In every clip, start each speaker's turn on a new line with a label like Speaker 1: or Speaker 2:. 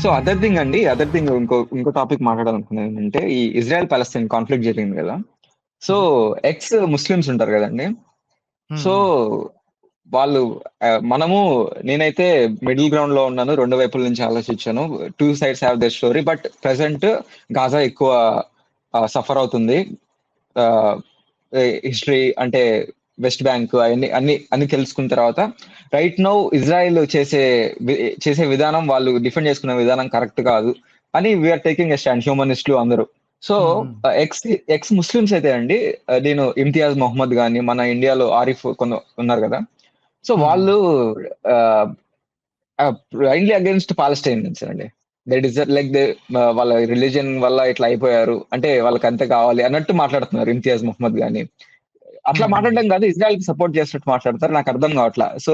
Speaker 1: So other thing ఇంకో topic మాట్లాడాలనుకున్నాను ఏంటంటే, ఈ ఇజ్రాయెల్ పాలస్తీన్ కాన్ఫ్లిక్ట్ జరిగింది కదా. సో ఎక్స్ ముస్లిమ్స్ ఉంటారు కదండి. సో వాళ్ళు మనము నేనైతే మిడిల్ గ్రౌండ్ లో ఉన్నాను, రెండు వైపుల నుంచి ఆలోచించాను. Two sides have their story, but present Gaza ఎక్కువ సఫర్ అవుతుంది. హిస్టరీ అంటే వెస్ట్ బ్యాంక్ అన్ని తెలుసుకున్న తర్వాత రైట్ నౌ ఇజ్రాయెల్ చేసే విధానం, వాళ్ళు డిఫెండ్ చేసుకునే విధానం కరెక్ట్ కాదు అని వీఆర్ టేకింగ్ ఎ స్టాండ్, హ్యూమనిస్టులు అందరూ. సో ఎక్స్ ముస్లిమ్స్ అయితే అండి, నేను ఇమ్తియాజ్ మొహమ్మద్ గాని, మన ఇండియాలో ఆరిఫ్ కొన్ని ఉన్నారు కదా. సో వాళ్ళు బ్లైండ్లీ అగేన్స్ట్ పాలస్టైనియన్స్ అండి. దే డిజర్వ్ లైక్ వాళ్ళ రిలీజన్ వల్ల ఇట్లా అయిపోయారు అంటే వాళ్ళకి అంతే కావాలి అన్నట్టు మాట్లాడుతున్నారు ఇమ్తియాజ్ మొహమ్మద్ గాని. అట్లా మాట్లాడడం కాదు, ఇజ్రాయెల్ కి సపోర్ట్ చేసినట్టు మాట్లాడతారు. నాకు అర్థం కావట్లా. సో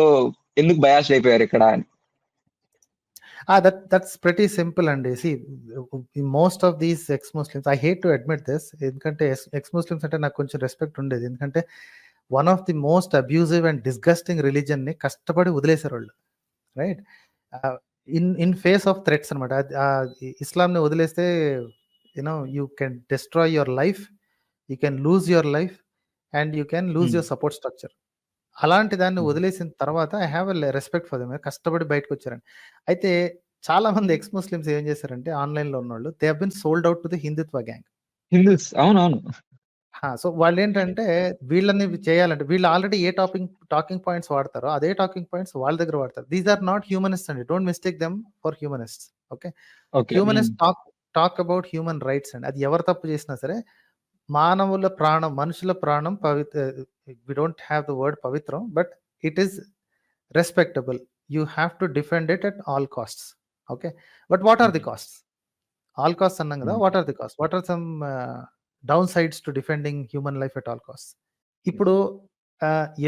Speaker 1: ఎందుకు బయాస్ అయిపోయారు ఇక్కడ అని.
Speaker 2: That's pretty simple. And see, most of these ex-Muslims, I hate to admit this, ఎందుకంటే ex-Muslims అంటే నాకు కొంచెం రెస్పెక్ట్ ఉండేది. ఎందుకంటే one of the most abusive and disgusting religion ని కష్టపడి వదిలేశారు వాళ్ళు, right? In phase of threats అనమాట. ఇస్లాంని వదిలేస్తే you know you can destroy your life, you can lose your life, and you can lose your support structure. అలాంటి దాన్ని వదిలేసిన తర్వాత I have a respect for them. కష్టపడి బయటకు వచ్చారని. అయితే చాలా మంది ఎక్స్ ముస్లిమ్స్ ఏం చేశారంటే, ఆన్లైన్ లో ఉన్నవాళ్ళు, they have been sold out to the Hindutva gang.
Speaker 1: Hindus, అవునవును.
Speaker 2: సో వాళ్ళు ఏంటంటే, వీళ్ళని చేయాలంటే వీళ్ళు ఆల్రెడీ ఏ టాకింగ్ పాయింట్స్ వాడతారో అదే టాకింగ్ పాయింట్స్ వాళ్ళ దగ్గర వాడతారు. దీస్ ఆర్ నాట్ హ్యూమనిస్ట్ అండి, don't mistake them for humanist. Okay, humanist talk about human rights అండి. అది ఎవరు తప్పు చేసినా సరే, మానవుల ప్రాణం, మనుషుల ప్రాణం we don't have the word pavitram, but it is respectable. You have to defend it at all costs. Okay, but what are the costs? All costs annam kada. What are the costs? What are some downsides to defending human life at all costs? ఇప్పుడు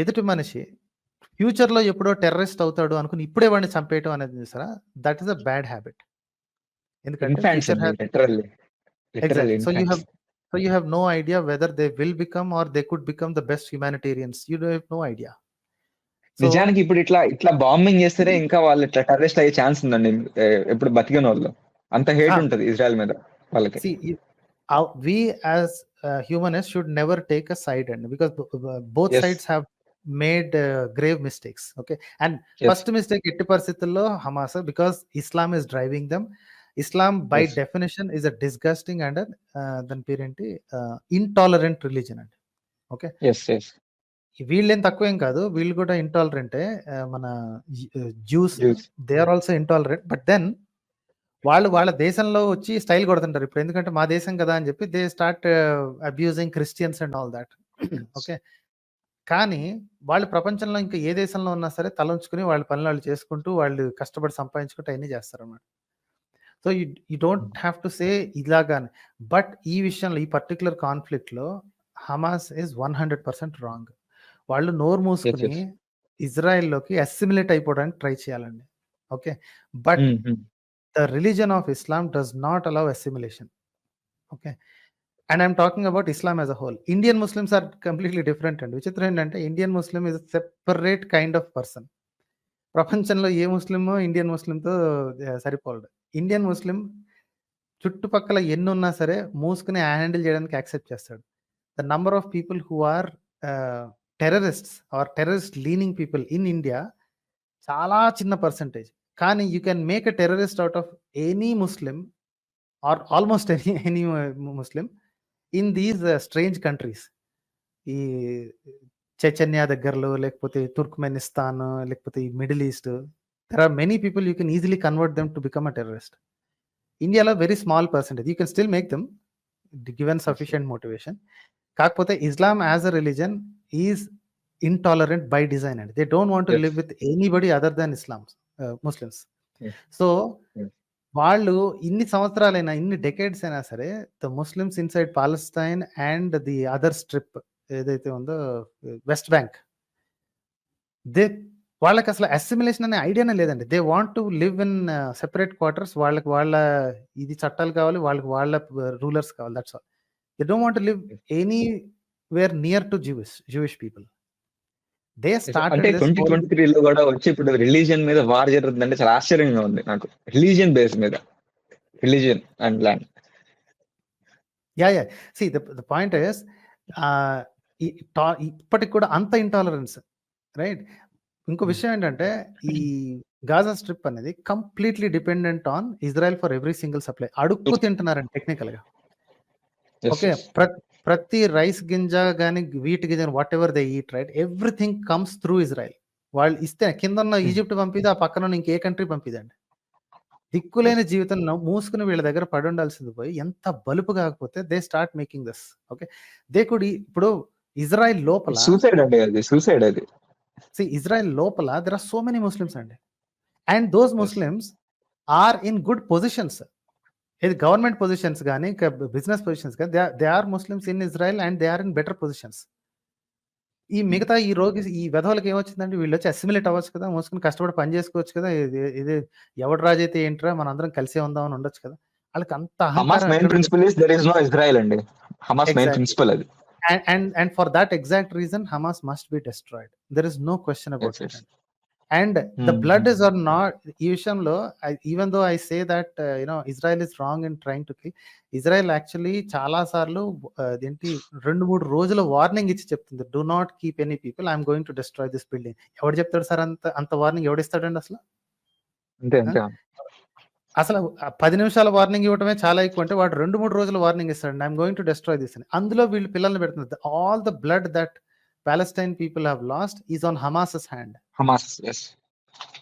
Speaker 2: ఎదుటి మనిషి future లో ఎప్పుడో terrorist అవుతాడు అనుకుని ఇప్పుడే వాడిని చంపేయటం అనేది చూసారా, that is a bad habit. ఎందుకంటే so you have no idea whether they will become or they could become the best humanitarians. You have no idea.
Speaker 1: నిజానికి ఇప్పుడు ఇట్లా బాంబింగ్ చేస్తేనే ఇంకా వాళ్ళు ఇట్లా టెర్రరిస్ట్ అయ్యే ఛాన్స్ ఉందండి. ఎప్పుడు బతికిన వాళ్ళు అంత హేట్ ఉంటది ఇజ్రాయెల్ మీద వాళ్ళకి.
Speaker 2: We as humanists should never take a side, and because both sides have made grave mistakes. Okay, and first mistake etti paristhitullo Hamas, because Islam is driving them. Islam by definition is a disgusting and then parenti intolerant religion and okay.
Speaker 1: Yes.
Speaker 2: వీళ్ళేం తక్కువేం కాదు, వీళ్ళు కూడా ఇంటాలరెంటే. మన Jews, they are also intolerant. But then వాళ్ళ దేశంలో వచ్చి style కొడుతుంటారు ఇప్పుడు, ఎందుకంటే మా దేశం కదా అని చెప్పి they start abusing Christians and all that. Okay, కానీ వాళ్ళు ప్రపంచంలో ఇంకా ఏ దేశంలో ఉన్నా సరే తలంచుకుని వాళ్ళ పనులు వాళ్ళు చేసుకుంటూ, వాళ్ళు కష్టపడి సంపాదించుకుంటూ అన్నీ చేస్తారు అన్నమాట. So you don't have to say ఇలాగాని. బట్ ఈ విషయంలో, ఈ పర్టికులర్ కాన్ఫ్లిక్ట్ లో హమాస్ ఈజ్ 100% రాంగ్. వాళ్ళు నోరు మూసుకుని ఇజ్రాయెల్లోకి అసిమిలేట్ అయిపోవడానికి ట్రై చేయాలండి. Okay, but the religion of Islam does not allow assimilation. Okay, and I'm talking about Islam as a whole. Indian Muslims are completely different అండి. విచిత్రం ఏంటంటే, Indian Muslim is separate kind of person. ప్రపంచంలో ఏ ముస్లిమో Indian ముస్లింతో సరిపోలడు. Indian ముస్లిం చుట్టుపక్కల ఎన్ని ఉన్నా సరే మూసుకుని హ్యాండిల్ చేయడానికి యాక్సెప్ట్ చేస్తాడు. The number of people who are terrorists are terrorist leaning people in India చాలా చిన్న పర్సంటేజ్. కానీ you can make a terrorist out of any Muslim or almost any Muslim in these strange countries. ఈ Chechnya దగ్గరలో, లేకపోతే Turkmenistan, లేకపోతే ఈ Middle East, there are many people you can easily convert them to become a terrorist. ఇండియాలో very small percentage. You can still make them given sufficient motivation. కాకపోతే Islam as a religion is intolerant by design and they don't want to live with anybody other than Muslims. So వాళ్ళు ఇన్ని సంవత్సరాలైనా, ఇన్ని decades అయినా సరే, the Muslims inside Palestine and the other strip ఏదైతే ఉందో west bank, వాళ్ళకి అసలు అసిమిలేషన్ అనే ఐడియానే లేదండి. They want to live in separate quarters. వాళ్ళ ఇది చట్టాలు కావాలి, వాళ్ళ రూలర్స్ కావాలి, that's all. They don't want to live anywhere near to Jewish people. They
Speaker 1: అంటే
Speaker 2: స్టార్టెడ్ దిస్ హోల్
Speaker 1: 2023లో కూడా వచ్చి ఇప్పుడు రిలీజియన్ మీద వార్ జరుగుతుందంటే చాలా ఆశ్చర్యంగా ఉంది నాకు. రిలీజియన్ బేస్ మీద, religion and land.
Speaker 2: Yeah see the point is ఇప్పటికి కూడా అంత ఇంటాలరెన్స్, రైట్? ఇంకో విషయం ఏంటంటే ఈ గాజా స్ట్రిప్ అనేది completely dependent on Israel for every single supply. అడుక్కు తింటున్నారండి టెక్నికల్ గా. ఓకే, ప్రతి రైస్ గింజ కానీ వీట్ గింజ what ever they eat, right, everything comes through Israel. వాళ్ళు ఇస్తే కింద ఉన్న ఈజిప్ట్ పంపిది, ఆ పక్కన ఉన్న ఇంకే కంట్రీ పంపిదండి. దిక్కులేని జీవితంలో మూసుకుని వీళ్ళ దగ్గర పడి ఉండాల్సింది పోయి ఎంత బలుపు కాకపోతే they start making this. Okay, they could ఇప్పుడు ఇజ్రాయెల్ లోపల
Speaker 1: సూసైడ్ అండి, అది సూసైడ్. అది
Speaker 2: ఇజ్రాయెల్ లోపల there are so many Muslims అండి, and those Muslims are in good positions. ఇది గవర్నమెంట్ పొజిషన్స్ కానీ బిజినెస్ పొజిషన్స్ కానీ they are Muslims in Israel and they are in better positions. ఈ మిగతా ఈ రోగి ఈ వెధవలకి ఏమొచ్చిందంటే వీళ్ళు వచ్చి అసిమిలేట్ అవ్వచ్చు కదా, మూసుకుని కష్టపడి పని చేసుకోవచ్చు కదా, ఇది ఎవడు రాజు అయితే ఏంట్రా మన అందరం కలిసే ఉందాం అని ఉండొచ్చు కదా. వాళ్ళకి అంత
Speaker 1: Hamas main principle is there is no Israel అండి. హమాస్ మెయిన్ ప్రిన్సిపల్ అది.
Speaker 2: And for that exact reason Hamas must be destroyed. There is no question about it. And the blood is or not ఈ విషయంలో, even though I say that Israel is wrong in trying to kill, Israel actually చాలా సార్లు ఏంటి 2-3 రోజుల warning ఇచ్చి చెప్తుంది, do not keep any people, I am going to destroy this building. ఎవడు చెప్తాడు సార్ అంత వార్నింగ్? ఎవడిస్తాడండి అసలు? అసలు 10 నిమిషాల వార్నింగ్ ఇవ్వటమే చాలా ఎక్కువ అంటే వాడు 2-3 రోజుల వార్నింగ్ ఇస్తాడు, I'm going to destroy this అని. అందులో వీళ్ళు పిల్లల్ని పెడుతున్నారు. All the blood that Palestine people have lost is on Hamas's hand.
Speaker 1: Hamas, yes.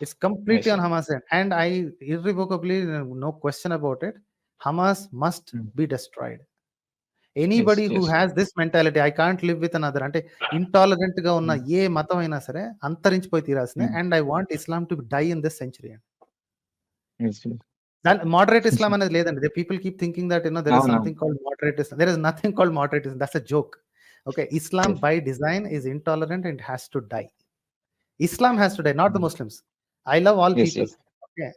Speaker 2: It's completely on Hamas hand. And I irrevocably, no question about it, Hamas must be destroyed. Anybody who has this mentality, I can't live with another, అంటే intolerant గా ఉన్న ఏ మతం అయినా సరే అంతరించిపోయి తీరాల్సిందే. And I want Islam to die in this century. Moderate Islam అనేది లేదండి. People keep thinking that there is something called moderate Islam. There is nothing called moderate Islam. That's a joke. Okay, Islam by design is intolerant and has to die. Islam has to die, not the Muslims. I love all people. Okay,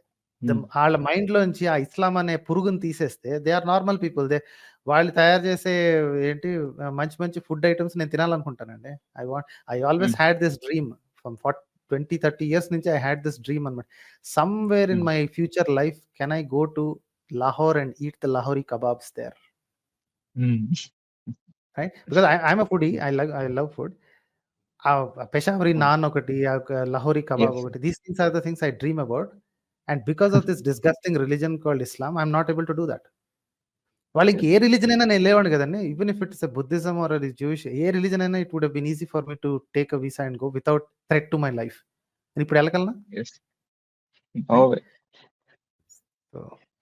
Speaker 2: వాళ్ళ mind లోంచి ఆ ఇస్లాం అనే పురుగుని తీసేస్తే they are normal people. వాళ్ళు తయారు చేసే ఏంటి మంచి ఫుడ్ ఐటమ్స్ నేను తినాలనుకుంటానండి. I always had this dream from 20-30 years నుంచి I had this dream అనమాట. Somewhere in my future life can I go to Lahore and eat the Lahori kebabs there. Right? Because I'm a foodie. I love food. Peshawari naan okati, Lahori kebab okati. These things are the things I dream about. And because of this disgusting religion called Islam, I'm not able to do that. వాళ్ళకి ఏ religion అయినా నేను లేవండి కదండి. Even if it's Buddhism or Jewish, ఏ religion అయినా it would have been easy for me to take a visa and go without threat to my life. నేను ఇప్పుడు వెళ్ళగలనా?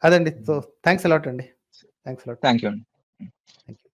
Speaker 2: అదండి. సో థ్యాంక్స్ అలాట్ అండి.
Speaker 1: థ్యాంక్ యూ అండి.
Speaker 2: Thank you.